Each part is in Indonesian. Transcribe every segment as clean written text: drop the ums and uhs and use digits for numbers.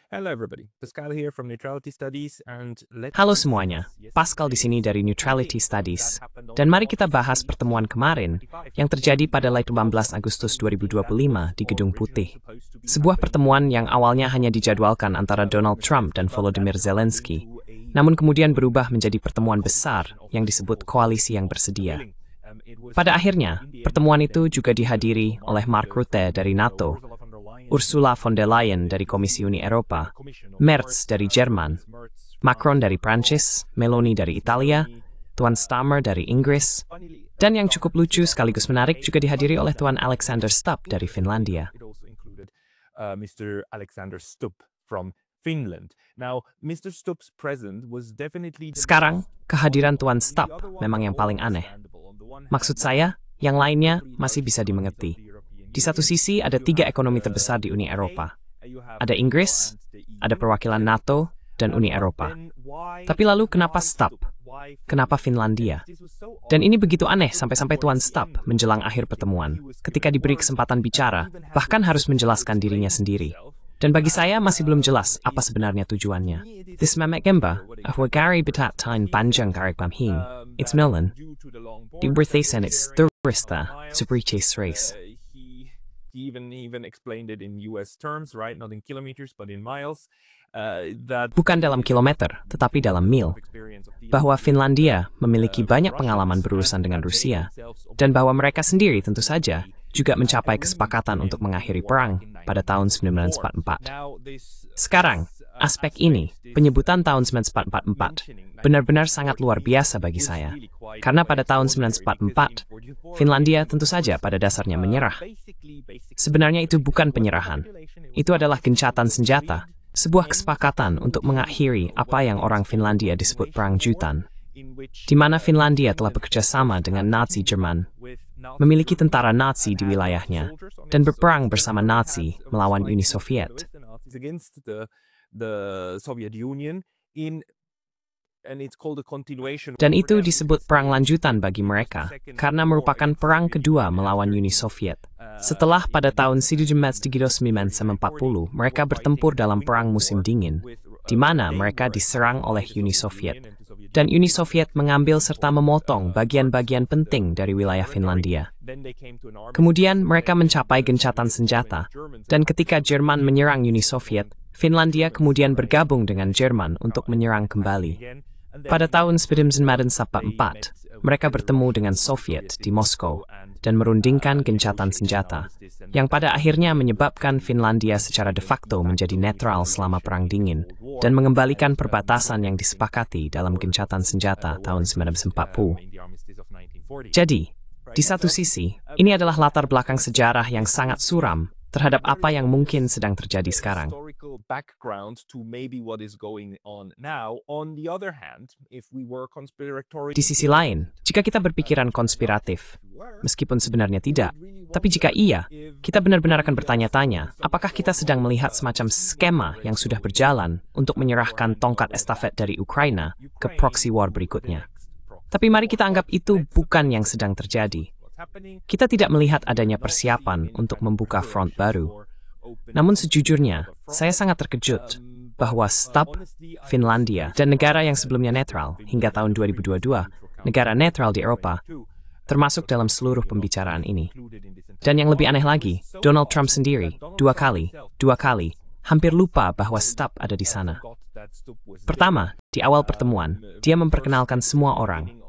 Hello everybody, Pascal here from Neutrality Studies and Halo semuanya, Pascal di sini dari Neutrality Studies. Dan mari kita bahas pertemuan kemarin yang terjadi pada 18 Agustus 2025 di Gedung Putih. Sebuah pertemuan yang awalnya hanya dijadwalkan antara Donald Trump dan Volodymyr Zelensky, namun kemudian berubah menjadi pertemuan besar yang disebut koalisi yang bersedia. Pada akhirnya, pertemuan itu juga dihadiri oleh Mark Rutte dari NATO, Ursula von der Leyen dari Komisi Uni Eropa, Merz dari Jerman, Macron dari Prancis, Meloni dari Italia, Tuan Starmer dari Inggris, dan yang cukup lucu sekaligus menarik juga dihadiri oleh Tuan Alexander Stubb dari Finlandia. Mr. Alexander Stubb from Finland. Now, Mr. Stubb's presence was definitely Sekarang, kehadiran Tuan Stubb memang yang paling aneh. Maksud saya, yang lainnya masih bisa dimengerti. Di satu sisi ada 3 ekonomi terbesar di Uni Eropa. Ada Inggris, ada perwakilan NATO, dan Uni Eropa. Tapi lalu kenapa Stubb? Kenapa Finlandia? Dan ini begitu aneh sampai-sampai Tuan Stubb menjelang akhir pertemuan, ketika diberi kesempatan bicara, bahkan harus menjelaskan dirinya sendiri. Dan bagi saya masih belum jelas apa sebenarnya tujuannya. This memek gemba, ahwa gari betatain panjang karek bamhing, it's Milan. Di berthesen it's turista, subriches race. He even explained it in US terms, right? Not in kilometers, but in miles. Bukan dalam kilometer, tetapi dalam mil. Bahwa Finlandia memiliki banyak pengalaman berurusan dengan Rusia, dan bahwa mereka sendiri tentu saja juga mencapai kesepakatan untuk mengakhiri perang pada tahun 1944. Sekarang, aspek ini, penyebutan tahun 1944, benar-benar sangat luar biasa bagi saya. Karena pada tahun 1944, Finlandia tentu saja pada dasarnya menyerah. Sebenarnya itu bukan penyerahan. Itu adalah gencatan senjata, sebuah kesepakatan untuk mengakhiri apa yang orang Finlandia disebut Perang Jutan, di mana Finlandia telah bekerja sama dengan Nazi Jerman, memiliki tentara Nazi di wilayahnya, dan berperang bersama Nazi melawan Uni Soviet. Dan itu disebut perang lanjutan bagi mereka, karena merupakan perang kedua melawan Uni Soviet. Setelah pada tahun 1940, mereka bertempur dalam perang musim dingin, di mana mereka diserang oleh Uni Soviet. Dan Uni Soviet mengambil serta memotong bagian-bagian penting dari wilayah Finlandia. Kemudian mereka mencapai gencatan senjata, dan ketika Jerman menyerang Uni Soviet, Finlandia kemudian bergabung dengan Jerman untuk menyerang kembali. Pada tahun 1944, mereka bertemu dengan Soviet di Moskow dan merundingkan gencatan senjata, yang pada akhirnya menyebabkan Finlandia secara de facto menjadi netral selama Perang Dingin dan mengembalikan perbatasan yang disepakati dalam gencatan senjata tahun 1940. Jadi, di satu sisi, ini adalah latar belakang sejarah yang sangat suram terhadap apa yang mungkin sedang terjadi sekarang. Di sisi lain, jika kita berpikiran konspiratif, meskipun sebenarnya tidak, tapi jika iya, kita benar-benar akan bertanya-tanya, apakah kita sedang melihat semacam skema yang sudah berjalan untuk menyerahkan tongkat estafet dari Ukraina ke proxy war berikutnya. Tapi mari kita anggap itu bukan yang sedang terjadi. Kita tidak melihat adanya persiapan untuk membuka front baru. Namun sejujurnya, saya sangat terkejut bahwa Stubb, Finlandia, dan negara yang sebelumnya netral hingga tahun 2022, negara netral di Eropa, termasuk dalam seluruh pembicaraan ini. Dan yang lebih aneh lagi, Donald Trump sendiri, dua kali, hampir lupa bahwa Stubb ada di sana. Pertama, di awal pertemuan, dia memperkenalkan semua orang.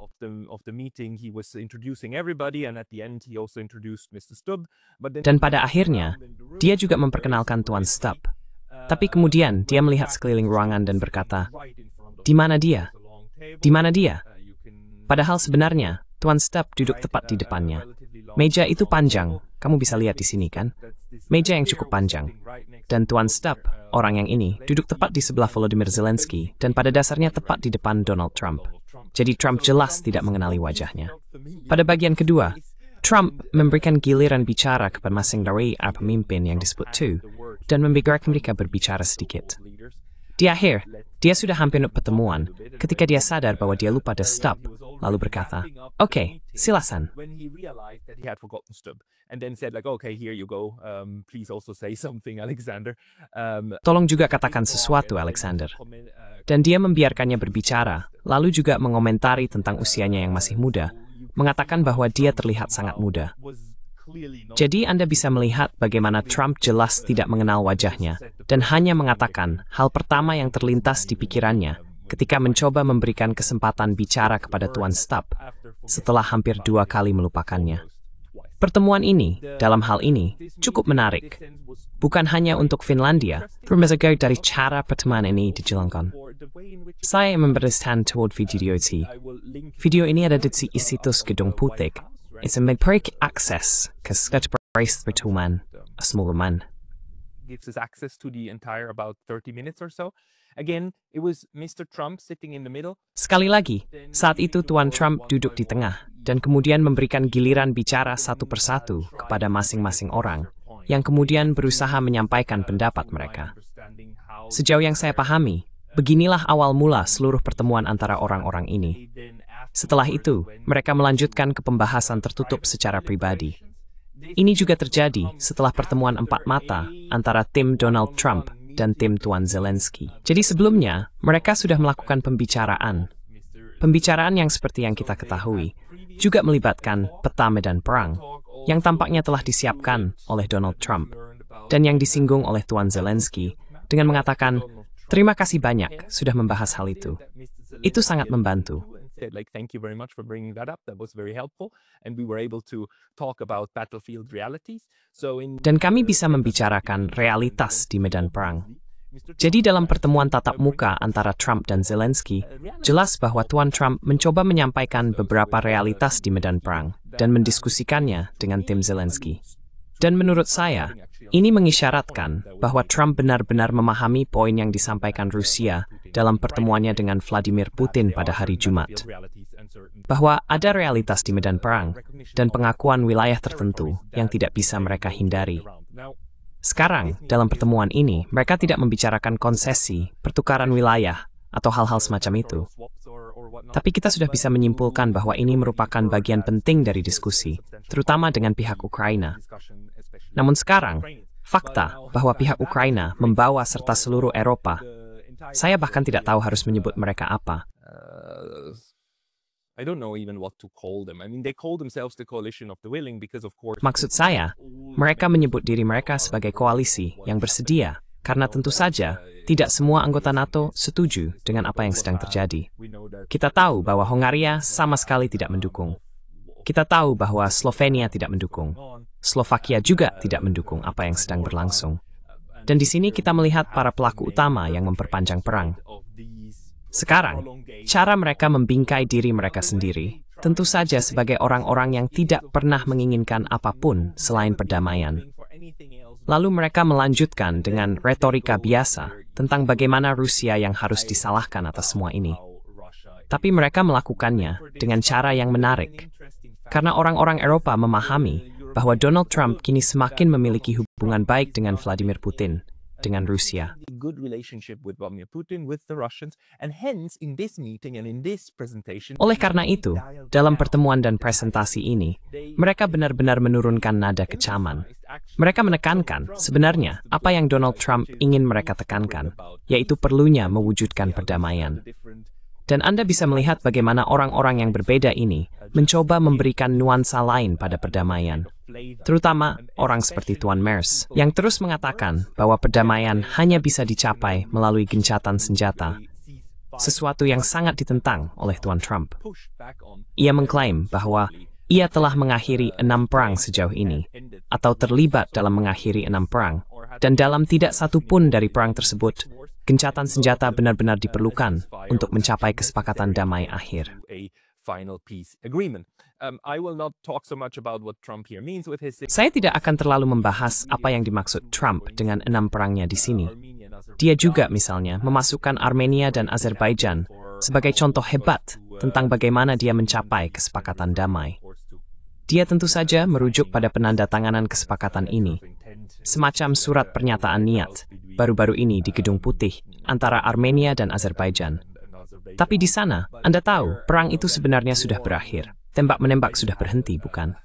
Dan pada akhirnya, dia juga memperkenalkan Tuan Stubb. Tapi kemudian dia melihat sekeliling ruangan dan berkata, "Di mana dia? Di mana dia?" Padahal sebenarnya, Tuan Stubb duduk tepat di depannya. Meja itu panjang, kamu bisa lihat di sini kan? Meja yang cukup panjang. Dan Tuan Stubb, orang yang ini, duduk tepat di sebelah Volodymyr Zelensky dan pada dasarnya tepat di depan Donald Trump. Jadi Trump jelas tidak mengenali wajahnya. Pada bagian kedua, Trump memberikan giliran bicara kepada masing dari pemimpin yang disebut two, dan membiarkan mereka berbicara sedikit. Di akhir, dia sudah hampir pertemuan, ketika dia sadar bahwa dia lupa ada Stubb, lalu berkata, "Oke, silakan." When he realized that he had forgotten Stubb, and then said like, "Okay, here you go. Please also say something, Alexander." Tolong juga katakan sesuatu, Alexander. Dan dia membiarkannya berbicara, lalu juga mengomentari tentang usianya yang masih muda, mengatakan bahwa dia terlihat sangat muda. Jadi Anda bisa melihat bagaimana Trump jelas tidak mengenal wajahnya, dan hanya mengatakan hal pertama yang terlintas di pikirannya ketika mencoba memberikan kesempatan bicara kepada Tuan Stubb, setelah hampir 2 kali melupakannya. Pertemuan ini, dalam hal ini, cukup menarik. Bukan hanya untuk Finlandia, termasuk dari cara pertemuan ini dijalankan. Saya membereskan toward video ini. Video ini ada di situs Gedung Putih. It's a public access ke sketch pertemuan semalaman. Gives us access to the entire about 30 minutes or so. Again, it was Mr. Trump sitting in the middle. Sekali lagi, saat itu Tuan Trump duduk di tengah dan kemudian memberikan giliran bicara satu persatu kepada masing-masing orang yang kemudian berusaha menyampaikan pendapat mereka. Sejauh yang saya pahami, beginilah awal mula seluruh pertemuan antara orang-orang ini. Setelah itu, mereka melanjutkan ke pembahasan tertutup secara pribadi. Ini juga terjadi setelah pertemuan 4 mata antara tim Donald Trump dan tim Tuan Zelensky. Jadi sebelumnya, mereka sudah melakukan pembicaraan. Pembicaraan yang seperti yang kita ketahui, juga melibatkan peta medan perang, yang tampaknya telah disiapkan oleh Donald Trump, dan yang disinggung oleh Tuan Zelensky, dengan mengatakan, "Terima kasih banyak sudah membahas hal itu. Itu sangat membantu." Like, thank you very much for bringing that up. That was very helpful, and we were able to talk about battlefield realities. Dan kami bisa membicarakan realitas di medan perang. Jadi dalam pertemuan tatap muka antara Trump dan Zelensky, jelas bahwa Tuan Trump mencoba menyampaikan beberapa realitas di medan perang dan mendiskusikannya dengan tim Zelensky. Dan menurut saya, ini mengisyaratkan bahwa Trump benar-benar memahami poin yang disampaikan Rusia dalam pertemuannya dengan Vladimir Putin pada hari Jumat. Bahwa ada realitas di medan perang dan pengakuan wilayah tertentu yang tidak bisa mereka hindari. Sekarang, dalam pertemuan ini, mereka tidak membicarakan konsesi, pertukaran wilayah, atau hal-hal semacam itu. Tapi kita sudah bisa menyimpulkan bahwa ini merupakan bagian penting dari diskusi, terutama dengan pihak Ukraina. Namun sekarang, fakta bahwa pihak Ukraina membawa serta seluruh Eropa, saya bahkan tidak tahu harus menyebut mereka apa. Maksud saya, mereka menyebut diri mereka sebagai koalisi yang bersedia, karena tentu saja tidak semua anggota NATO setuju dengan apa yang sedang terjadi. Kita tahu bahwa Hongaria sama sekali tidak mendukung. Kita tahu bahwa Slovenia tidak mendukung. Slovakia juga tidak mendukung apa yang sedang berlangsung. Dan di sini kita melihat para pelaku utama yang memperpanjang perang. Sekarang, cara mereka membingkai diri mereka sendiri, tentu saja sebagai orang-orang yang tidak pernah menginginkan apapun selain perdamaian. Lalu mereka melanjutkan dengan retorika biasa tentang bagaimana Rusia yang harus disalahkan atas semua ini. Tapi mereka melakukannya dengan cara yang menarik. Karena orang-orang Eropa memahami bahwa Donald Trump kini semakin memiliki hubungan baik dengan Vladimir Putin, dengan Rusia. Oleh karena itu, dalam pertemuan dan presentasi ini, mereka benar-benar menurunkan nada kecaman. Mereka menekankan sebenarnya apa yang Donald Trump ingin mereka tekankan, yaitu perlunya mewujudkan perdamaian. Dan Anda bisa melihat bagaimana orang-orang yang berbeda ini mencoba memberikan nuansa lain pada perdamaian. Terutama orang seperti Tuan Mers, yang terus mengatakan bahwa perdamaian hanya bisa dicapai melalui gencatan senjata, sesuatu yang sangat ditentang oleh Tuan Trump. Ia mengklaim bahwa ia telah mengakhiri 6 perang sejauh ini, atau terlibat dalam mengakhiri 6 perang, dan dalam tidak satu pun dari perang tersebut, gencatan senjata benar-benar diperlukan untuk mencapai kesepakatan damai akhir. Saya tidak akan terlalu membahas apa yang dimaksud Trump dengan 6 perangnya di sini. Dia juga misalnya memasukkan Armenia dan Azerbaijan sebagai contoh hebat tentang bagaimana dia mencapai kesepakatan damai. Dia tentu saja merujuk pada penandatanganan kesepakatan ini, semacam surat pernyataan niat baru-baru ini di Gedung Putih antara Armenia dan Azerbaijan. Tapi di sana, Anda tahu, perang itu sebenarnya sudah berakhir. Tembak-menembak sudah berhenti, bukan?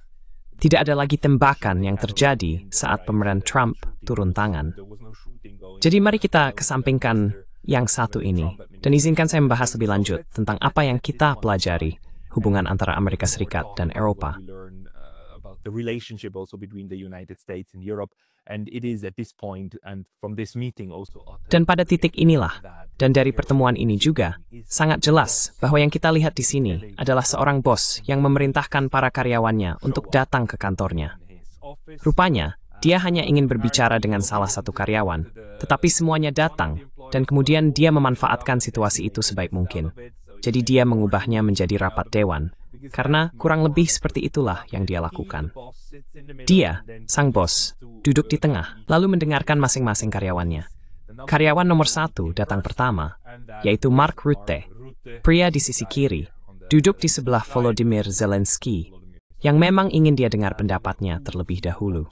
Tidak ada lagi tembakan yang terjadi saat pemeran Trump turun tangan. Jadi mari kita kesampingkan yang satu ini, dan izinkan saya membahas lebih lanjut tentang apa yang kita pelajari hubungan antara Amerika Serikat dan Eropa. The relationship also between the United States and Europe, and it is at this point and from this meeting also. Dan pada titik inilah, dan dari pertemuan ini juga, sangat jelas bahwa yang kita lihat di sini adalah seorang bos yang memerintahkan para karyawannya untuk datang ke kantornya. Rupanya, dia hanya ingin berbicara dengan salah satu karyawan, tetapi semuanya datang, dan kemudian dia memanfaatkan situasi itu sebaik mungkin. Jadi dia mengubahnya menjadi rapat dewan, karena kurang lebih seperti itulah yang dia lakukan. Dia, sang bos, duduk di tengah, lalu mendengarkan masing-masing karyawannya. Karyawan nomor 1 datang pertama, yaitu Mark Rutte, pria di sisi kiri, duduk di sebelah Volodymyr Zelensky, yang memang ingin dia dengar pendapatnya terlebih dahulu.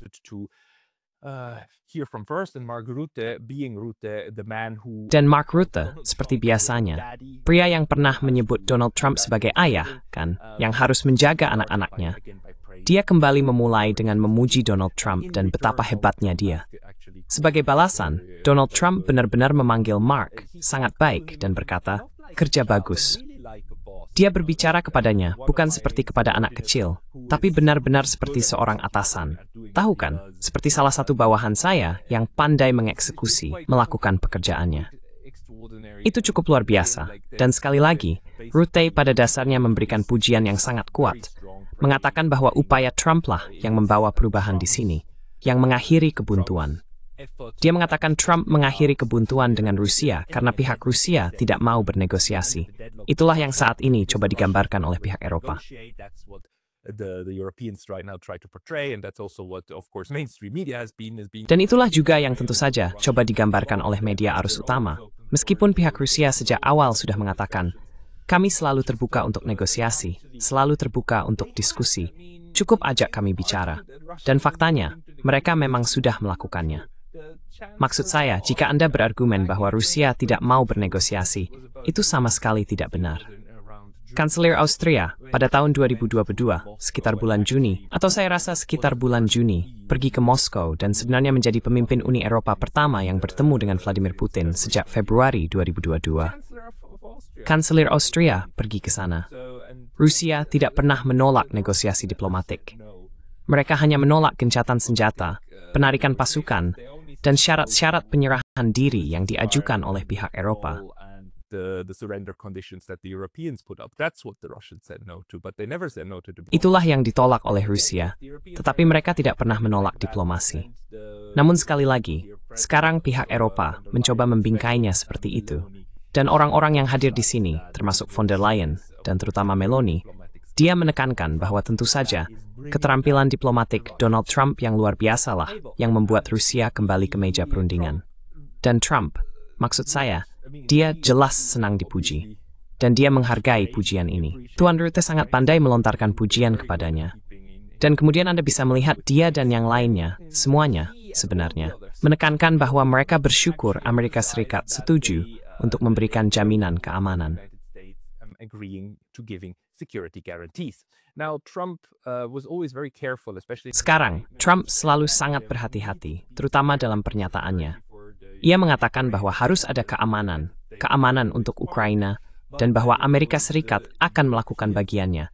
Dan Mark Rutte, seperti biasanya, pria yang pernah menyebut Donald Trump sebagai ayah, kan, yang harus menjaga anak-anaknya, dia kembali memulai dengan memuji Donald Trump dan betapa hebatnya dia. Sebagai balasan, Donald Trump benar-benar memanggil Mark sangat baik dan berkata, "Kerja bagus." Dia berbicara kepadanya bukan seperti kepada anak kecil, tapi benar-benar seperti seorang atasan. Tahu kan, seperti salah satu bawahan saya yang pandai mengeksekusi melakukan pekerjaannya. Itu cukup luar biasa, dan sekali lagi, Rutte pada dasarnya memberikan pujian yang sangat kuat, mengatakan bahwa upaya Trump lah yang membawa perubahan di sini, yang mengakhiri kebuntuan. Dia mengatakan Trump mengakhiri kebuntuan dengan Rusia karena pihak Rusia tidak mau bernegosiasi. Itulah yang saat ini coba digambarkan oleh pihak Eropa. Dan itulah juga yang tentu saja coba digambarkan oleh media arus utama. Meskipun pihak Rusia sejak awal sudah mengatakan, kami selalu terbuka untuk negosiasi, selalu terbuka untuk diskusi, cukup ajak kami bicara. Dan faktanya, mereka memang sudah melakukannya. Maksud saya, jika Anda berargumen bahwa Rusia tidak mau bernegosiasi, itu sama sekali tidak benar. Kanselir Austria pada tahun 2022, sekitar bulan Juni, atau saya rasa sekitar bulan Juni, pergi ke Moskow dan sebenarnya menjadi pemimpin Uni Eropa pertama yang bertemu dengan Vladimir Putin sejak Februari 2022. Kanselir Austria pergi ke sana. Rusia tidak pernah menolak negosiasi diplomatik. Mereka hanya menolak gencatan senjata, penarikan pasukan, dan syarat-syarat penyerahan diri yang diajukan oleh pihak Eropa. Itulah yang ditolak oleh Rusia, tetapi mereka tidak pernah menolak diplomasi. Namun sekali lagi, sekarang pihak Eropa mencoba membingkainya seperti itu. Dan orang-orang yang hadir di sini, termasuk von der Leyen dan terutama Meloni, dia menekankan bahwa tentu saja keterampilan diplomatik Donald Trump yang luar biasa lah yang membuat Rusia kembali ke meja perundingan. Dan Trump, maksud saya, dia jelas senang dipuji. Dan dia menghargai pujian ini. Tuan Rutte sangat pandai melontarkan pujian kepadanya. Dan kemudian Anda bisa melihat dia dan yang lainnya, semuanya sebenarnya, menekankan bahwa mereka bersyukur Amerika Serikat setuju untuk memberikan jaminan keamanan. Sekarang, Trump selalu sangat berhati-hati, terutama dalam pernyataannya. Ia mengatakan bahwa harus ada keamanan untuk Ukraina, dan bahwa Amerika Serikat akan melakukan bagiannya.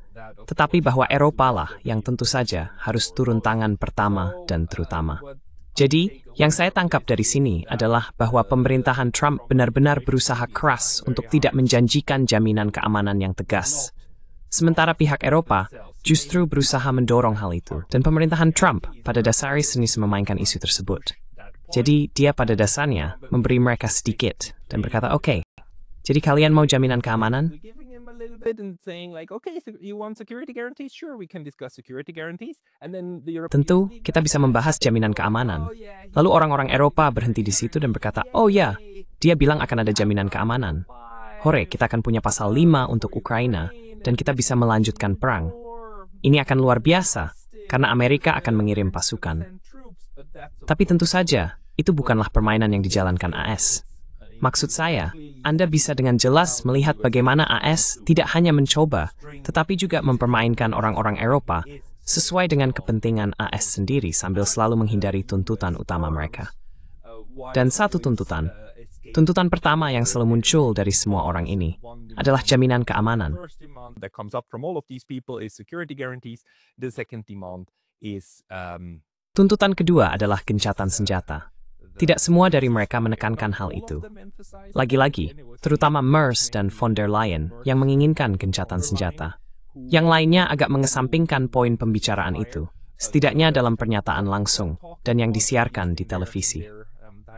Tetapi bahwa Eropa lah yang tentu saja harus turun tangan pertama dan terutama. Jadi, yang saya tangkap dari sini adalah bahwa pemerintahan Trump benar-benar berusaha keras untuk tidak menjanjikan jaminan keamanan yang tegas. Sementara pihak Eropa justru berusaha mendorong hal itu. Dan pemerintahan Trump pada dasarnya sendiri memainkan isu tersebut. Jadi, dia pada dasarnya memberi mereka sedikit dan berkata, oke, jadi kalian mau jaminan keamanan? Tentu, kita bisa membahas jaminan keamanan. Lalu orang-orang Eropa berhenti di situ dan berkata, oh ya, dia bilang akan ada jaminan keamanan. Hore, kita akan punya pasal 5 untuk Ukraina, dan kita bisa melanjutkan perang. Ini akan luar biasa, karena Amerika akan mengirim pasukan. Tapi tentu saja, itu bukanlah permainan yang dijalankan AS. Maksud saya, Anda bisa dengan jelas melihat bagaimana AS tidak hanya mencoba, tetapi juga mempermainkan orang-orang Eropa sesuai dengan kepentingan AS sendiri sambil selalu menghindari tuntutan utama mereka. Dan satu tuntutan pertama yang selalu muncul dari semua orang ini adalah jaminan keamanan. Tuntutan kedua adalah gencatan senjata. Tidak semua dari mereka menekankan hal itu. Lagi-lagi, terutama Merz dan von der Leyen yang menginginkan gencatan senjata. Yang lainnya agak mengesampingkan poin pembicaraan itu, setidaknya dalam pernyataan langsung dan yang disiarkan di televisi.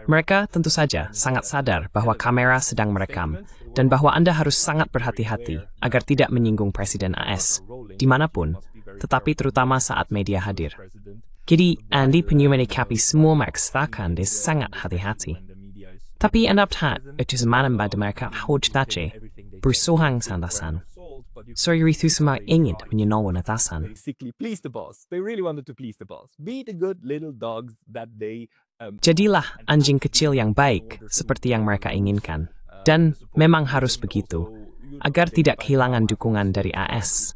Mereka tentu saja sangat sadar bahwa kamera sedang merekam dan bahwa Anda harus sangat berhati-hati agar tidak menyinggung Presiden AS, dimanapun, tetapi terutama saat media hadir. Jadi, Anda punya menyikapi semua mengatakan dia sangat hati-hati. Tapi Anda lihat, itu semalam pada mereka hujtace, bersohang sandasan. Sorry itu semua ingin menyenangkan atasan. Jadilah anjing kecil yang baik, seperti yang mereka inginkan. Dan memang harus begitu, agar tidak kehilangan dukungan dari AS.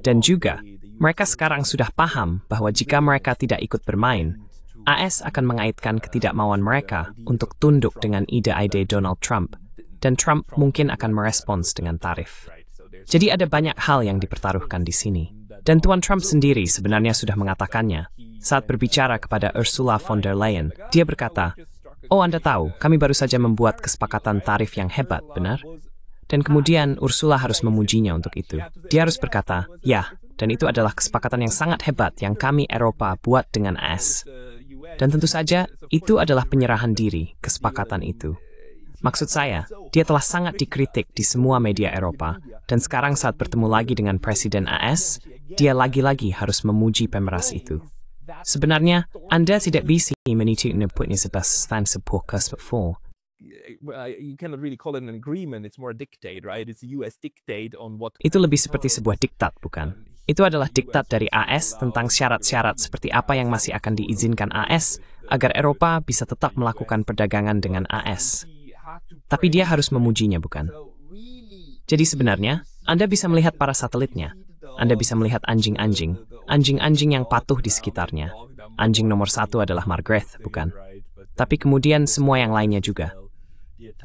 Dan juga, mereka sekarang sudah paham bahwa jika mereka tidak ikut bermain, AS akan mengaitkan ketidakmauan mereka untuk tunduk dengan ide-ide Donald Trump, dan Trump mungkin akan merespons dengan tarif. Jadi ada banyak hal yang dipertaruhkan di sini. Dan Tuan Trump sendiri sebenarnya sudah mengatakannya. Saat berbicara kepada Ursula von der Leyen, dia berkata, "Oh, Anda tahu, kami baru saja membuat kesepakatan tarif yang hebat, benar?" Dan kemudian Ursula harus memujinya untuk itu. Dia harus berkata, "Ya, dan itu adalah kesepakatan yang sangat hebat yang kami Eropa buat dengan AS." Dan tentu saja, itu adalah penyerahan diri, kesepakatan itu. Maksud saya, dia telah sangat dikritik di semua media Eropa, dan sekarang saat bertemu lagi dengan Presiden AS, dia lagi-lagi harus memuji pemeras itu. Sebenarnya, Anda tidak bisa menitik inputnya sebagai sebuah kesepakatan. Itu lebih seperti sebuah diktat, bukan? Itu adalah diktat dari AS tentang syarat-syarat seperti apa yang masih akan diizinkan AS agar Eropa bisa tetap melakukan perdagangan dengan AS. Tapi dia harus memujinya, bukan? Jadi sebenarnya, Anda bisa melihat para satelitnya. Anda bisa melihat anjing-anjing yang patuh di sekitarnya. Anjing nomor 1 adalah Margaret, bukan? Tapi kemudian semua yang lainnya juga.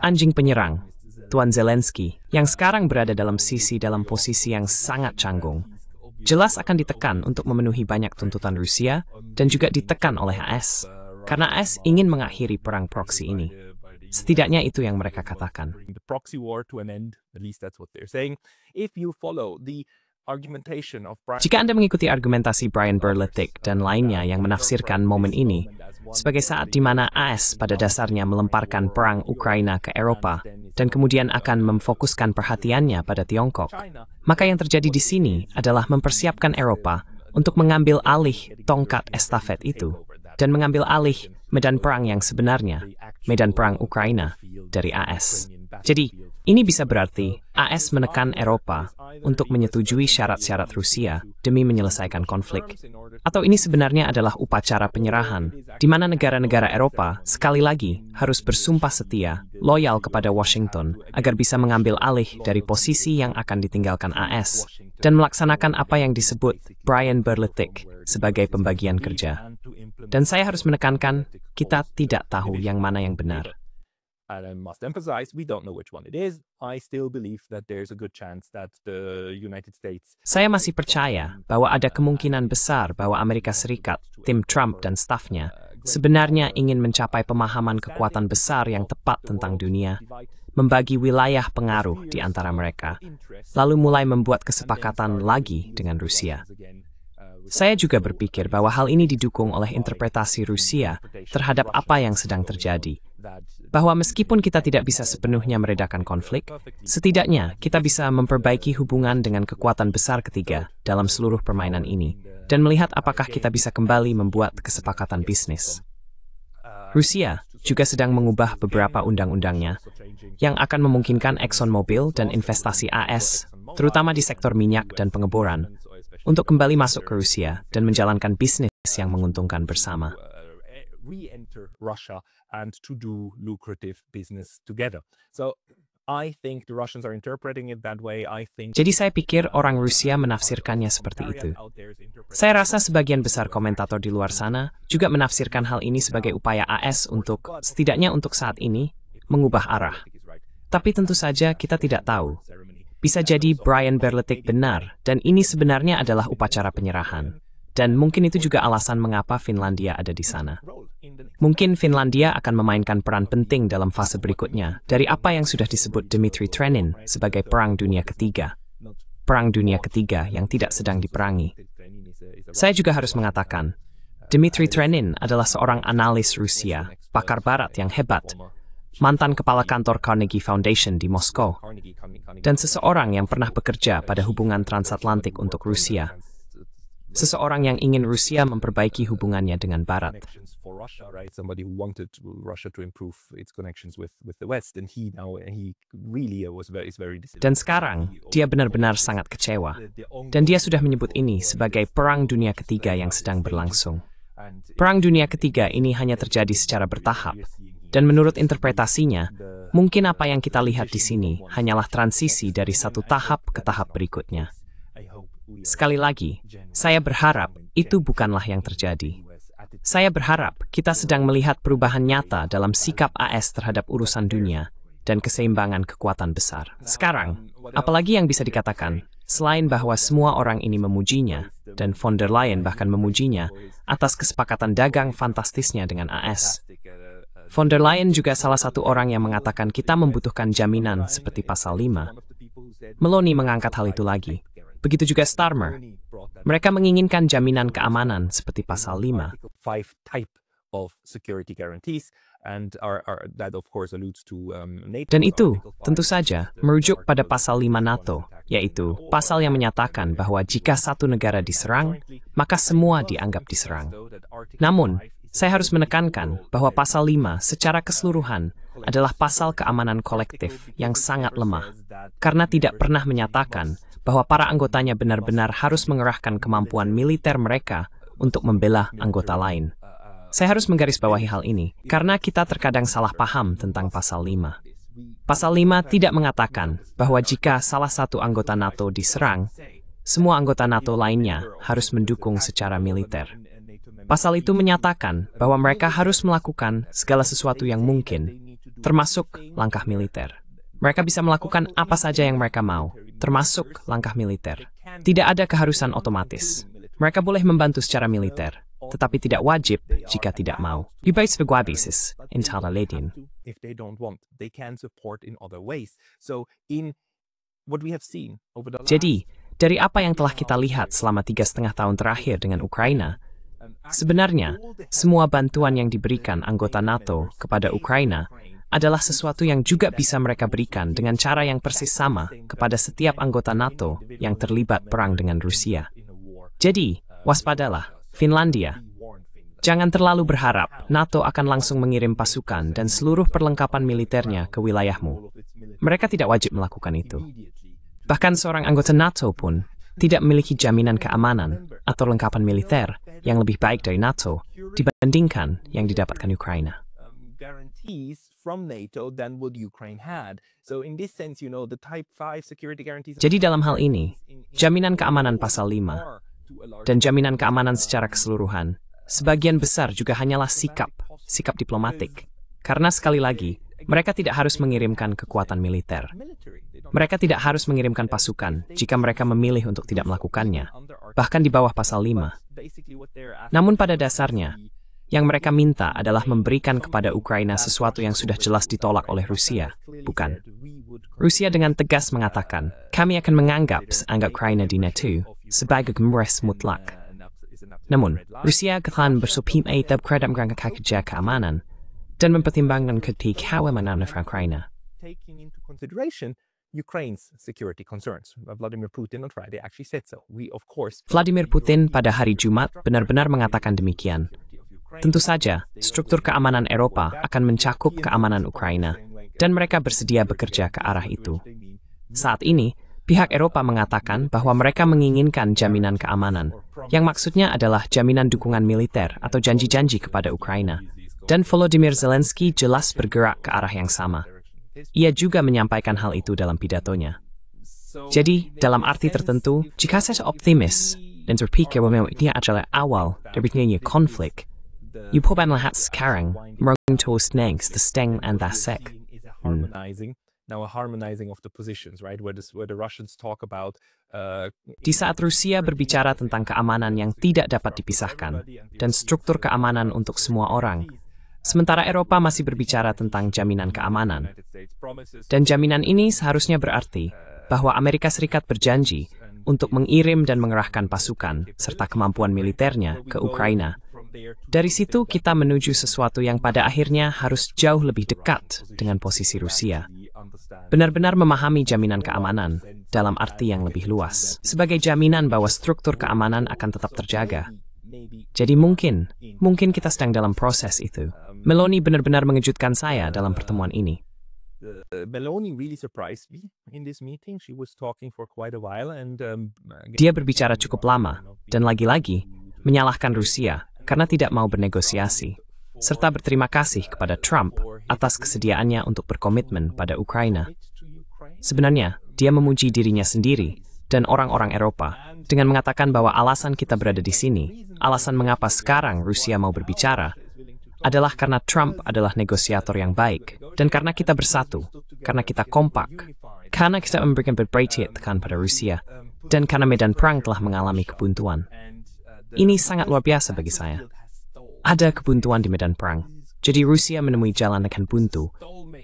Anjing penyerang, Tuan Zelensky, yang sekarang berada dalam posisi yang sangat canggung, jelas akan ditekan untuk memenuhi banyak tuntutan Rusia dan juga ditekan oleh AS, karena AS ingin mengakhiri perang proksi ini. Setidaknya itu yang mereka katakan. Jika Anda mengikuti argumentasi Brian Berletic dan lainnya yang menafsirkan momen ini sebagai saat di mana AS pada dasarnya melemparkan perang Ukraina ke Eropa dan kemudian akan memfokuskan perhatiannya pada Tiongkok, maka yang terjadi di sini adalah mempersiapkan Eropa untuk mengambil alih tongkat estafet itu dan mengambil alih medan perang yang sebenarnya, medan perang Ukraina, dari AS. Jadi, ini bisa berarti AS menekan Eropa untuk menyetujui syarat-syarat Rusia demi menyelesaikan konflik. Atau ini sebenarnya adalah upacara penyerahan, di mana negara-negara Eropa sekali lagi harus bersumpah setia, loyal kepada Washington, agar bisa mengambil alih dari posisi yang akan ditinggalkan AS, dan melaksanakan apa yang disebut Brian Berletic sebagai pembagian kerja. Dan saya harus menekankan, kita tidak tahu yang mana yang benar. And I must emphasize, we don't know which one it is. I still believe that there's a good chance that the United States... Saya masih percaya bahwa ada kemungkinan besar bahwa Amerika Serikat, tim Trump dan stafnya, sebenarnya ingin mencapai pemahaman kekuatan besar yang tepat tentang dunia, membagi wilayah pengaruh di antara mereka, lalu mulai membuat kesepakatan lagi dengan Rusia. Saya juga berpikir bahwa hal ini didukung oleh interpretasi Rusia terhadap apa yang sedang terjadi. Bahwa meskipun kita tidak bisa sepenuhnya meredakan konflik, setidaknya kita bisa memperbaiki hubungan dengan kekuatan besar ketiga dalam seluruh permainan ini, dan melihat apakah kita bisa kembali membuat kesepakatan bisnis. Rusia juga sedang mengubah beberapa undang-undangnya, yang akan memungkinkan ExxonMobil dan investasi AS, terutama di sektor minyak dan pengeboran, untuk kembali masuk ke Rusia dan menjalankan bisnis yang menguntungkan bersama. re-enter Russia and to do lucrative business together. So I think the Russians are interpreting it that way. Jadi saya pikir orang Rusia menafsirkannya seperti itu. Saya rasa sebagian besar komentator di luar sana juga menafsirkan hal ini sebagai upaya AS untuk, setidaknya untuk saat ini, mengubah arah. Tapi tentu saja kita tidak tahu. Bisa jadi Brian Berletic benar, dan ini sebenarnya adalah upacara penyerahan. Dan mungkin itu juga alasan mengapa Finlandia ada di sana. Mungkin Finlandia akan memainkan peran penting dalam fase berikutnya dari apa yang sudah disebut Dmitry Trenin sebagai Perang Dunia Ketiga. Perang Dunia Ketiga yang tidak sedang diperangi. Saya juga harus mengatakan, Dmitry Trenin adalah seorang analis Rusia, pakar barat yang hebat, mantan kepala kantor Carnegie Foundation di Moskow, dan seseorang yang pernah bekerja pada hubungan transatlantik untuk Rusia. Seseorang yang ingin Rusia memperbaiki hubungannya dengan Barat. Dan sekarang, dia benar-benar sangat kecewa. Dan dia sudah menyebut ini sebagai Perang Dunia Ketiga yang sedang berlangsung. Perang Dunia Ketiga ini hanya terjadi secara bertahap. Dan menurut interpretasinya, mungkin apa yang kita lihat di sini hanyalah transisi dari satu tahap ke tahap berikutnya. Sekali lagi, saya berharap itu bukanlah yang terjadi. Saya berharap kita sedang melihat perubahan nyata dalam sikap AS terhadap urusan dunia dan keseimbangan kekuatan besar. Sekarang, apalagi yang bisa dikatakan, selain bahwa semua orang ini memujinya, dan von der Leyen bahkan memujinya, atas kesepakatan dagang fantastisnya dengan AS. Von der Leyen juga salah satu orang yang mengatakan kita membutuhkan jaminan seperti pasal 5. Meloni mengangkat hal itu lagi. Begitu juga Starmer. Mereka menginginkan jaminan keamanan seperti pasal 5. Dan itu, tentu saja, merujuk pada pasal 5 NATO, yaitu pasal yang menyatakan bahwa jika satu negara diserang, maka semua dianggap diserang. Namun, saya harus menekankan bahwa pasal 5 secara keseluruhan adalah pasal keamanan kolektif yang sangat lemah, karena tidak pernah menyatakan bahwa para anggotanya benar-benar harus mengerahkan kemampuan militer mereka untuk membela anggota lain. Saya harus menggarisbawahi hal ini, karena kita terkadang salah paham tentang pasal 5. Pasal 5 tidak mengatakan bahwa jika salah satu anggota NATO diserang, semua anggota NATO lainnya harus mendukung secara militer. Pasal itu menyatakan bahwa mereka harus melakukan segala sesuatu yang mungkin, termasuk langkah militer. Mereka bisa melakukan apa saja yang mereka mau, termasuk langkah militer. Tidak ada keharusan otomatis. Mereka boleh membantu secara militer, tetapi tidak wajib jika tidak mau. Dibais vergwabisis, intala ledin. Jadi, dari apa yang telah kita lihat selama 3,5 tahun terakhir dengan Ukraina, sebenarnya semua bantuan yang diberikan anggota NATO kepada Ukraina adalah sesuatu yang juga bisa mereka berikan dengan cara yang persis sama kepada setiap anggota NATO yang terlibat perang dengan Rusia. Jadi, waspadalah, Finlandia. Jangan terlalu berharap NATO akan langsung mengirim pasukan dan seluruh perlengkapan militernya ke wilayahmu. Mereka tidak wajib melakukan itu. Bahkan seorang anggota NATO pun tidak memiliki jaminan keamanan atau lengkapan militer yang lebih baik dari NATO dibandingkan yang didapatkan Ukraina. Jadi dalam hal ini, jaminan keamanan pasal 5 dan jaminan keamanan secara keseluruhan, sebagian besar juga hanyalah sikap diplomatik. Karena sekali lagi, mereka tidak harus mengirimkan kekuatan militer. Mereka tidak harus mengirimkan pasukan jika mereka memilih untuk tidak melakukannya, bahkan di bawah pasal 5. Namun pada dasarnya, yang mereka minta adalah memberikan kepada Ukraina sesuatu yang sudah jelas ditolak oleh Rusia, bukan? Rusia dengan tegas mengatakan, kami akan menganggap Ukraina di NATO sebagai gemures mutlak. Namun, Rusia akan bersupimai terhadap rangka kerja keamanan dan mempertimbangkan keamanan Ukraina. Vladimir Putin pada hari Jumat benar-benar mengatakan demikian. Tentu saja, struktur keamanan Eropa akan mencakup keamanan Ukraina, dan mereka bersedia bekerja ke arah itu. Saat ini, Pihak Eropa mengatakan bahwa mereka menginginkan jaminan keamanan, yang maksudnya adalah jaminan dukungan militer atau janji-janji kepada Ukraina. Dan Volodymyr Zelensky jelas bergerak ke arah yang sama. Ia juga menyampaikan hal itu dalam pidatonya. Jadi, dalam arti tertentu, jika saya optimis dan berpikir bahwa ini adalah awal dari konflik, Yupo lahat sekarang meruntuh the steng and dasek. Now a harmonizing of the positions, right? Where the Russians talk about Di saat Rusia berbicara tentang keamanan yang tidak dapat dipisahkan dan struktur keamanan untuk semua orang, sementara Eropa masih berbicara tentang jaminan keamanan. Dan jaminan ini seharusnya berarti bahwa Amerika Serikat berjanji untuk mengirim dan mengerahkan pasukan serta kemampuan militernya ke Ukraina. Dari situ kita menuju sesuatu yang pada akhirnya harus jauh lebih dekat dengan posisi Rusia. Benar-benar memahami jaminan keamanan dalam arti yang lebih luas, sebagai jaminan bahwa struktur keamanan akan tetap terjaga. Jadi mungkin kita sedang dalam proses itu. Meloni benar-benar mengejutkan saya dalam pertemuan ini. Meloni really surprised me in this meeting. She was talking for quite a while and Dia berbicara cukup lama dan lagi-lagi menyalahkan Rusia karena tidak mau bernegosiasi, serta berterima kasih kepada Trump atas kesediaannya untuk berkomitmen pada Ukraina. Sebenarnya, dia memuji dirinya sendiri dan orang-orang Eropa dengan mengatakan bahwa alasan kita berada di sini, alasan mengapa sekarang Rusia mau berbicara, adalah karena Trump adalah negosiator yang baik, dan karena kita bersatu, karena kita kompak, karena kita memberikan berbagai tekan pada Rusia, dan karena medan perang telah mengalami kebuntuan. Ini sangat luar biasa bagi saya. Ada kebuntuan di medan perang, jadi Rusia menemui jalan akan buntu,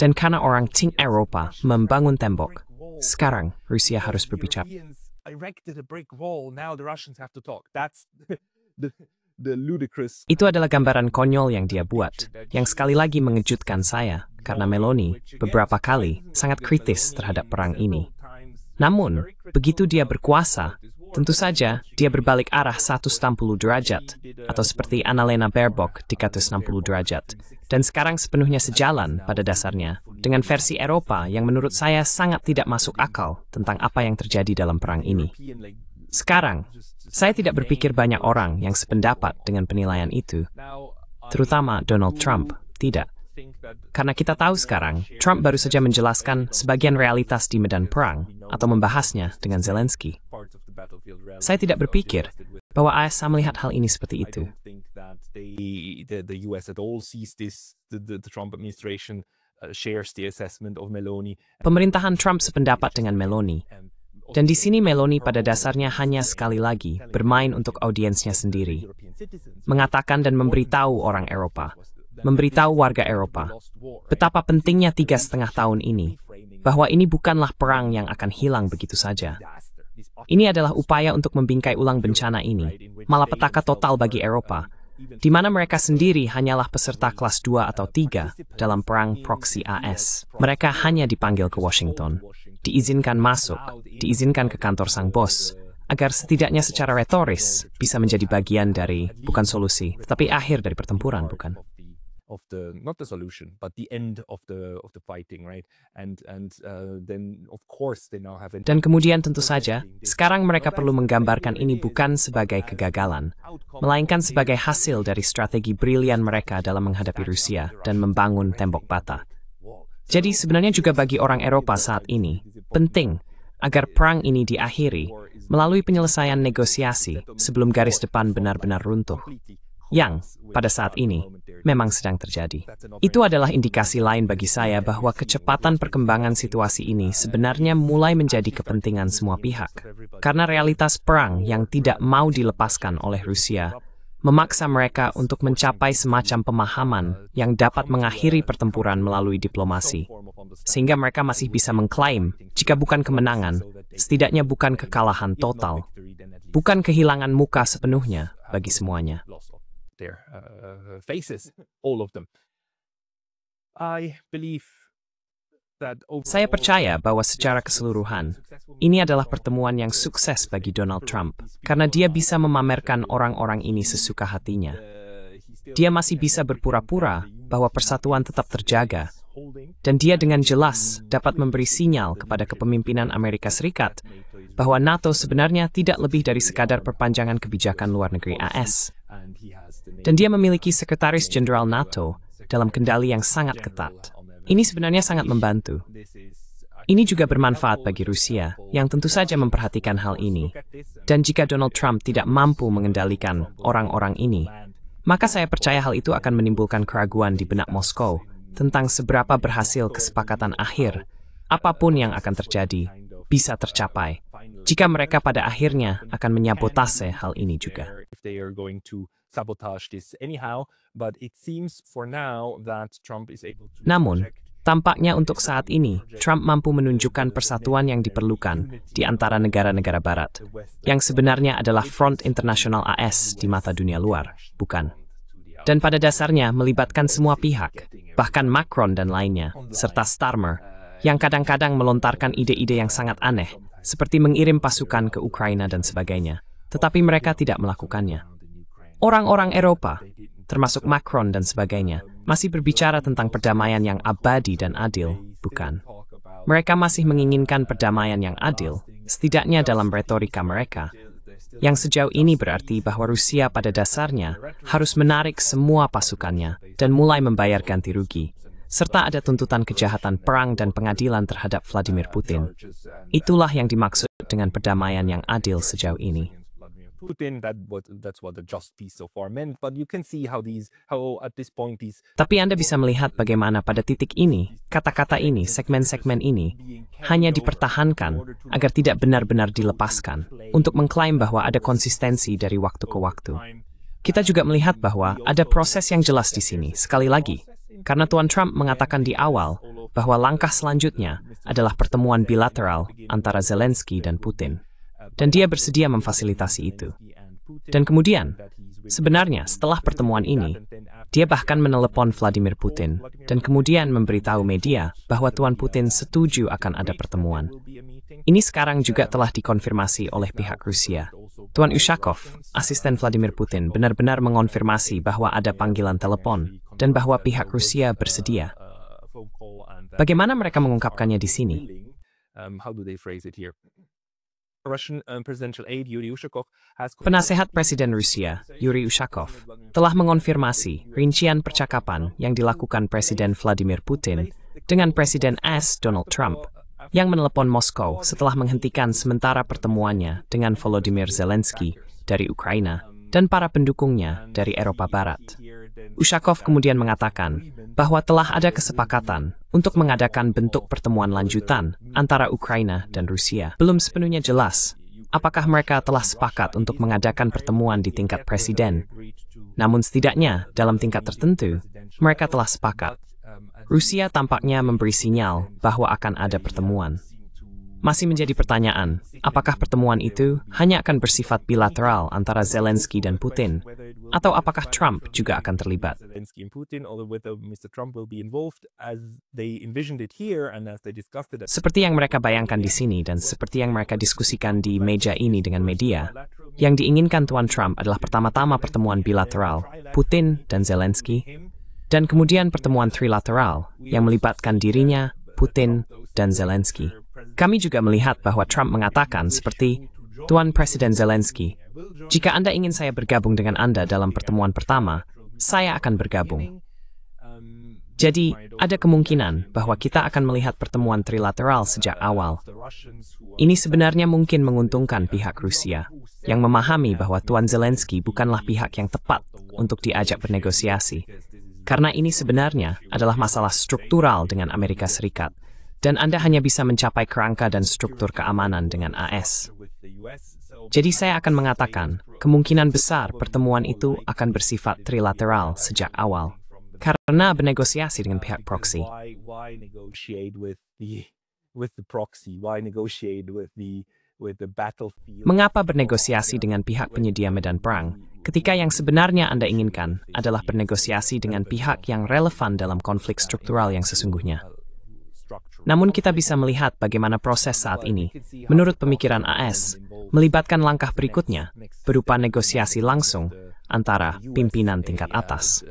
dan karena orang Ting Eropa membangun tembok, sekarang Rusia harus berbicara. Itu adalah gambaran konyol yang dia buat, yang sekali lagi mengejutkan saya, karena Meloni beberapa kali sangat kritis terhadap perang ini. Namun, begitu dia berkuasa, tentu saja dia berbalik arah 180 derajat, atau seperti Annalena Baerbock di 160 derajat, dan sekarang sepenuhnya sejalan pada dasarnya, dengan versi Eropa yang menurut saya sangat tidak masuk akal tentang apa yang terjadi dalam perang ini. Sekarang, saya tidak berpikir banyak orang yang sependapat dengan penilaian itu, terutama Donald Trump, tidak. Karena kita tahu sekarang, Trump baru saja menjelaskan sebagian realitas di medan perang atau membahasnya dengan Zelensky. Saya tidak berpikir bahwa AS melihat hal ini seperti itu. Pemerintahan Trump sependapat dengan Meloni. Dan di sini Meloni pada dasarnya hanya sekali lagi bermain untuk audiensnya sendiri. Mengatakan dan memberitahu orang Eropa, memberitahu warga Eropa, betapa pentingnya 3,5 tahun ini, bahwa ini bukanlah perang yang akan hilang begitu saja. Ini adalah upaya untuk membingkai ulang bencana ini, malapetaka total bagi Eropa, di mana mereka sendiri hanyalah peserta kelas 2 atau 3 dalam perang proksi AS. Mereka hanya dipanggil ke Washington, diizinkan masuk, diizinkan ke kantor sang bos, agar setidaknya secara retoris bisa menjadi bagian dari, bukan solusi, tetapi akhir dari pertempuran, bukan? Not the solution, but the end of the fighting, right? And then of course they now have. Dan kemudian tentu saja, sekarang mereka perlu menggambarkan ini bukan sebagai kegagalan, melainkan sebagai hasil dari strategi brilian mereka dalam menghadapi Rusia dan membangun tembok bata. Jadi sebenarnya juga bagi orang Eropa saat ini, penting agar perang ini diakhiri melalui penyelesaian negosiasi sebelum garis depan benar-benar runtuh, yang pada saat ini memang sedang terjadi. Itu adalah indikasi lain bagi saya bahwa kecepatan perkembangan situasi ini sebenarnya mulai menjadi kepentingan semua pihak. Karena realitas perang yang tidak mau dilepaskan oleh Rusia memaksa mereka untuk mencapai semacam pemahaman yang dapat mengakhiri pertempuran melalui diplomasi. Sehingga mereka masih bisa mengklaim, jika bukan kemenangan, setidaknya bukan kekalahan total. Bukan kehilangan muka sepenuhnya bagi semuanya. Their faces, all of them. Saya percaya bahwa secara keseluruhan, ini adalah pertemuan yang sukses bagi Donald Trump, karena dia bisa memamerkan orang-orang ini sesuka hatinya. Dia masih bisa berpura-pura bahwa persatuan tetap terjaga, Dan dia dengan jelas dapat memberi sinyal kepada kepemimpinan Amerika Serikat bahwa NATO sebenarnya tidak lebih dari sekadar perpanjangan kebijakan luar negeri AS. Dan dia memiliki Sekretaris Jenderal NATO dalam kendali yang sangat ketat. Ini sebenarnya sangat membantu. Ini juga bermanfaat bagi Rusia, yang tentu saja memperhatikan hal ini. Dan jika Donald Trump tidak mampu mengendalikan orang-orang ini, maka saya percaya hal itu akan menimbulkan keraguan di benak Moskow tentang seberapa berhasil kesepakatan akhir, apapun yang akan terjadi, bisa tercapai, jika mereka pada akhirnya akan menyabotase hal ini juga. Namun, tampaknya untuk saat ini, Trump mampu menunjukkan persatuan yang diperlukan di antara negara-negara Barat, yang sebenarnya adalah front internasional AS di mata dunia luar, bukan? Dan pada dasarnya melibatkan semua pihak, bahkan Macron dan lainnya, serta Starmer, yang kadang-kadang melontarkan ide-ide yang sangat aneh, seperti mengirim pasukan ke Ukraina dan sebagainya, tetapi mereka tidak melakukannya. Orang-orang Eropa, termasuk Macron dan sebagainya, masih berbicara tentang perdamaian yang abadi dan adil, bukan? Mereka masih menginginkan perdamaian yang adil, setidaknya dalam retorika mereka, yang sejauh ini berarti bahwa Rusia pada dasarnya harus menarik semua pasukannya dan mulai membayar ganti rugi, serta ada tuntutan kejahatan perang dan pengadilan terhadap Vladimir Putin. Itulah yang dimaksud dengan perdamaian yang adil sejauh ini. Tapi Anda bisa melihat bagaimana pada titik ini, kata-kata ini, segmen-segmen ini, hanya dipertahankan agar tidak benar-benar dilepaskan, untuk mengklaim bahwa ada konsistensi dari waktu ke waktu. Kita juga melihat bahwa ada proses yang jelas di sini, sekali lagi, karena Tuan Trump mengatakan di awal bahwa langkah selanjutnya adalah pertemuan bilateral antara Zelensky dan Putin. Dan dia bersedia memfasilitasi itu. Dan kemudian, sebenarnya setelah pertemuan ini, dia bahkan menelepon Vladimir Putin dan kemudian memberitahu media bahwa Tuan Putin setuju akan ada pertemuan. Ini sekarang juga telah dikonfirmasi oleh pihak Rusia. Tuan Ushakov, asisten Vladimir Putin, benar-benar mengonfirmasi bahwa ada panggilan telepon dan bahwa pihak Rusia bersedia. Bagaimana mereka mengungkapkannya di sini? Penasehat Presiden Rusia, Yuri Ushakov, telah mengonfirmasi rincian percakapan yang dilakukan Presiden Vladimir Putin dengan Presiden AS Donald Trump, yang menelepon Moskow setelah menghentikan sementara pertemuannya dengan Volodymyr Zelensky dari Ukraina dan para pendukungnya dari Eropa Barat. Ushakov kemudian mengatakan bahwa telah ada kesepakatan untuk mengadakan bentuk pertemuan lanjutan antara Ukraina dan Rusia. Belum sepenuhnya jelas apakah mereka telah sepakat untuk mengadakan pertemuan di tingkat presiden. Namun setidaknya dalam tingkat tertentu, mereka telah sepakat. Rusia tampaknya memberi sinyal bahwa akan ada pertemuan. Masih menjadi pertanyaan, apakah pertemuan itu hanya akan bersifat bilateral antara Zelensky dan Putin, atau apakah Trump juga akan terlibat? Seperti yang mereka bayangkan di sini dan seperti yang mereka diskusikan di meja ini dengan media, yang diinginkan Tuan Trump adalah pertama-tama pertemuan bilateral Putin dan Zelensky, dan kemudian pertemuan trilateral yang melibatkan dirinya, Putin, dan Zelensky. Kami juga melihat bahwa Trump mengatakan seperti, Tuan Presiden Zelensky, jika Anda ingin saya bergabung dengan Anda dalam pertemuan pertama, saya akan bergabung. Jadi, ada kemungkinan bahwa kita akan melihat pertemuan trilateral sejak awal. Ini sebenarnya mungkin menguntungkan pihak Rusia, yang memahami bahwa Tuan Zelensky bukanlah pihak yang tepat untuk diajak bernegosiasi. Karena ini sebenarnya adalah masalah struktural dengan Amerika Serikat. Dan Anda hanya bisa mencapai kerangka dan struktur keamanan dengan AS. Jadi saya akan mengatakan, kemungkinan besar pertemuan itu akan bersifat trilateral sejak awal. Karena bernegosiasi dengan pihak proksi. Mengapa bernegosiasi dengan pihak penyedia medan perang, ketika yang sebenarnya Anda inginkan adalah bernegosiasi dengan pihak yang relevan dalam konflik struktural yang sesungguhnya? Namun kita bisa melihat bagaimana proses saat ini, menurut pemikiran AS, melibatkan langkah berikutnya, berupa negosiasi langsung antara pimpinan tingkat atas.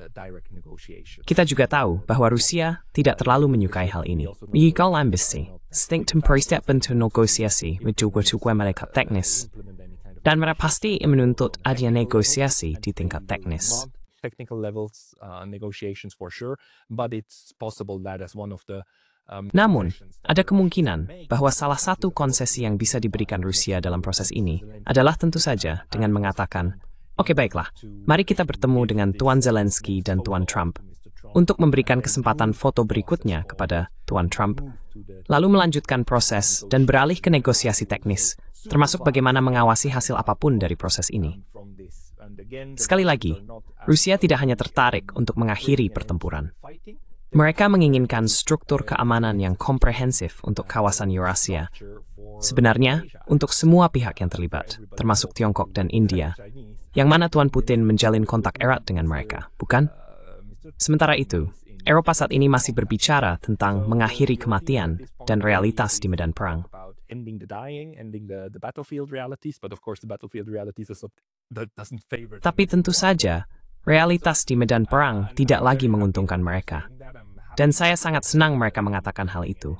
Kita juga tahu bahwa Rusia tidak terlalu menyukai hal ini. Miguel Embassy, sedang persiapan untuk negosiasi kedua mereka teknis, dan mereka pasti menuntut adanya negosiasi di tingkat teknis. Technical levels negotiations for sure, but it's possible that as one of the Namun, ada kemungkinan bahwa salah satu konsesi yang bisa diberikan Rusia dalam proses ini adalah tentu saja dengan mengatakan, oke baiklah, mari kita bertemu dengan Tuan Zelensky dan Tuan Trump untuk memberikan kesempatan foto berikutnya kepada Tuan Trump, lalu melanjutkan proses dan beralih ke negosiasi teknis, termasuk bagaimana mengawasi hasil apapun dari proses ini. Sekali lagi, Rusia tidak hanya tertarik untuk mengakhiri pertempuran. Mereka menginginkan struktur keamanan yang komprehensif untuk kawasan Eurasia. Sebenarnya, untuk semua pihak yang terlibat, termasuk Tiongkok dan India, yang mana Tuan Putin menjalin kontak erat dengan mereka, bukan? Sementara itu, Eropa saat ini masih berbicara tentang mengakhiri kematian dan realitas di medan perang. Tapi tentu saja, realitas di medan perang tidak lagi menguntungkan mereka. Dan saya sangat senang mereka mengatakan hal itu.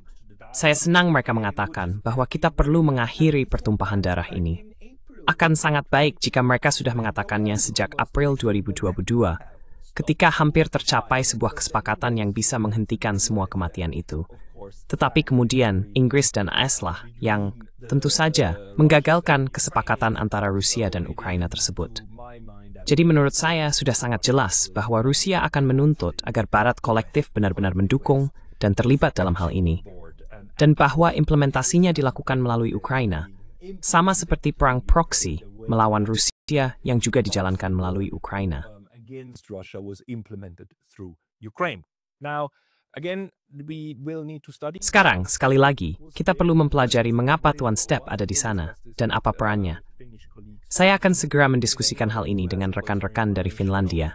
Saya senang mereka mengatakan bahwa kita perlu mengakhiri pertumpahan darah ini. Akan sangat baik jika mereka sudah mengatakannya sejak April 2022, ketika hampir tercapai sebuah kesepakatan yang bisa menghentikan semua kematian itu. Tetapi kemudian Inggris dan AS lah yang tentu saja menggagalkan kesepakatan antara Rusia dan Ukraina tersebut. Jadi menurut saya sudah sangat jelas bahwa Rusia akan menuntut agar Barat kolektif benar-benar mendukung dan terlibat dalam hal ini. Dan bahwa implementasinya dilakukan melalui Ukraina, sama seperti perang proksi melawan Rusia yang juga dijalankan melalui Ukraina. Sekarang, sekali lagi, kita perlu mempelajari mengapa Tuan Step ada di sana dan apa perannya. Saya akan segera mendiskusikan hal ini dengan rekan-rekan dari Finlandia.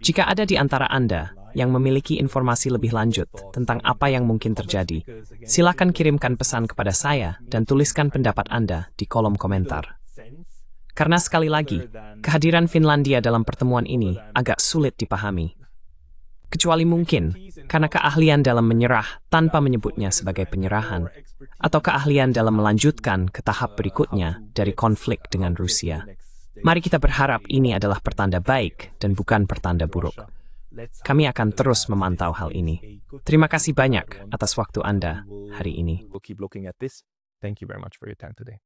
Jika ada di antara Anda yang memiliki informasi lebih lanjut tentang apa yang mungkin terjadi, silakan kirimkan pesan kepada saya dan tuliskan pendapat Anda di kolom komentar. Karena sekali lagi, kehadiran Finlandia dalam pertemuan ini agak sulit dipahami. Kecuali mungkin karena keahlian dalam menyerah tanpa menyebutnya sebagai penyerahan, atau keahlian dalam melanjutkan ke tahap berikutnya dari konflik dengan Rusia. Mari kita berharap ini adalah pertanda baik dan bukan pertanda buruk. Kami akan terus memantau hal ini. Terima kasih banyak atas waktu Anda hari ini. Thank you very much for your time today.